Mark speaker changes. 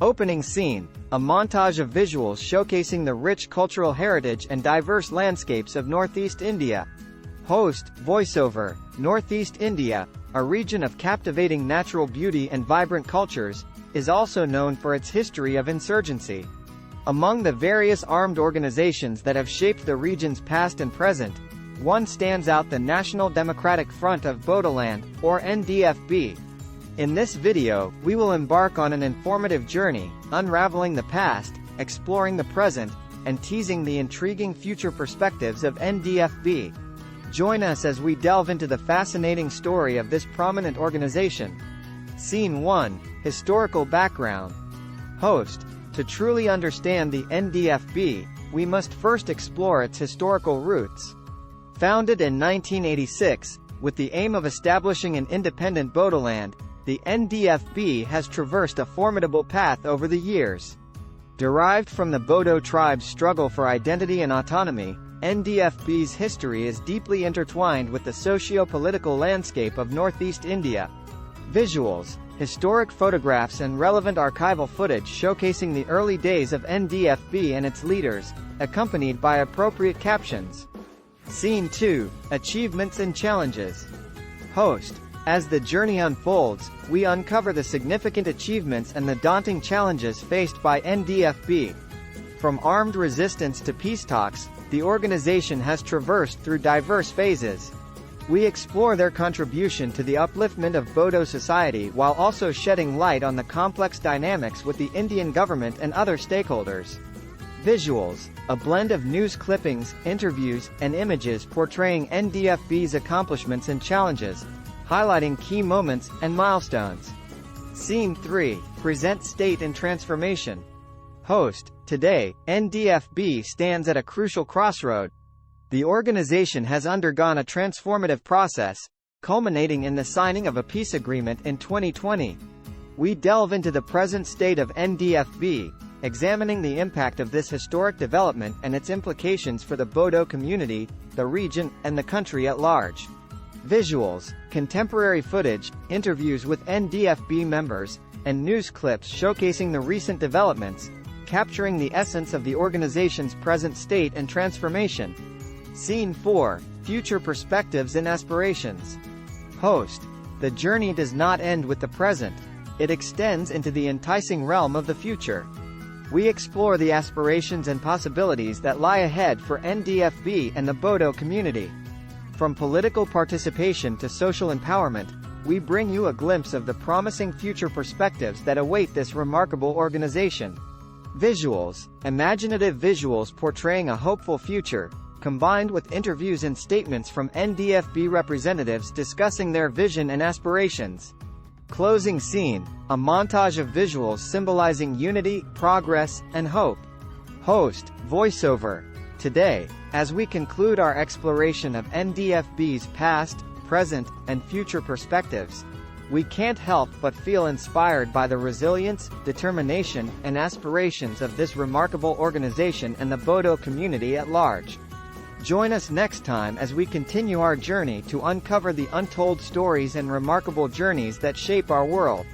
Speaker 1: Opening scene, a montage of visuals showcasing the rich cultural heritage and diverse landscapes of Northeast India. Host, voiceover, Northeast India, a region of captivating natural beauty and vibrant cultures, is also known for its history of insurgency. Among the various armed organizations that have shaped the region's past and present, one stands out: the National Democratic Front of Bodoland, or Ndfb. In this video, we will embark on an informative journey, unraveling the past, exploring the present, and teasing the intriguing future perspectives of Ndfb. Join us as we delve into the fascinating story of this prominent organization. Scene 1, Historical Background. Host, to truly understand the Ndfb, we must first explore its historical roots. Founded in 1986, with the aim of establishing an independent Bodoland, the Ndfb has traversed a formidable path over the years. Derived from the Bodo tribe's struggle for identity and autonomy, Ndfb's history is deeply intertwined with the socio-political landscape of Northeast India. Visuals, historic photographs and relevant archival footage showcasing the early days of Ndfb and its leaders, accompanied by appropriate captions. Scene 2, Achievements and Challenges. Host, as the journey unfolds, we uncover the significant achievements and the daunting challenges faced by Ndfb. From armed resistance to peace talks, the organization has traversed through diverse phases. We explore their contribution to the upliftment of Bodo society while also shedding light on the complex dynamics with the Indian government and other stakeholders. Visuals, a blend of news clippings, interviews, and images portraying Ndfb's accomplishments and challenges, highlighting key moments and milestones. Scene 3, Present State and Transformation. Host, today, Ndfb stands at a crucial crossroad. The organization has undergone a transformative process, culminating in the signing of a peace agreement in 2020. We delve into the present state of Ndfb, examining the impact of this historic development and its implications for the Bodo community, the region, and the country at large. Visuals, contemporary footage, interviews with Ndfb members, and news clips showcasing the recent developments, capturing the essence of the organization's present state and transformation. Scene 4, Future Perspectives and Aspirations. Host, the journey does not end with the present. It extends into the enticing realm of the future. We explore the aspirations and possibilities that lie ahead for Ndfb and the Bodo community. From political participation to social empowerment, we bring you a glimpse of the promising future perspectives that await this remarkable organization. Visuals, imaginative visuals portraying a hopeful future, combined with interviews and statements from Ndfb representatives discussing their vision and aspirations. Closing scene, a montage of visuals symbolizing unity, progress, and hope. Host, voiceover. Today, as we conclude our exploration of Ndfb's past, present, and future perspectives, we can't help but feel inspired by the resilience, determination, and aspirations of this remarkable organization and the Bodo community at large. Join us next time as we continue our journey to uncover the untold stories and remarkable journeys that shape our world.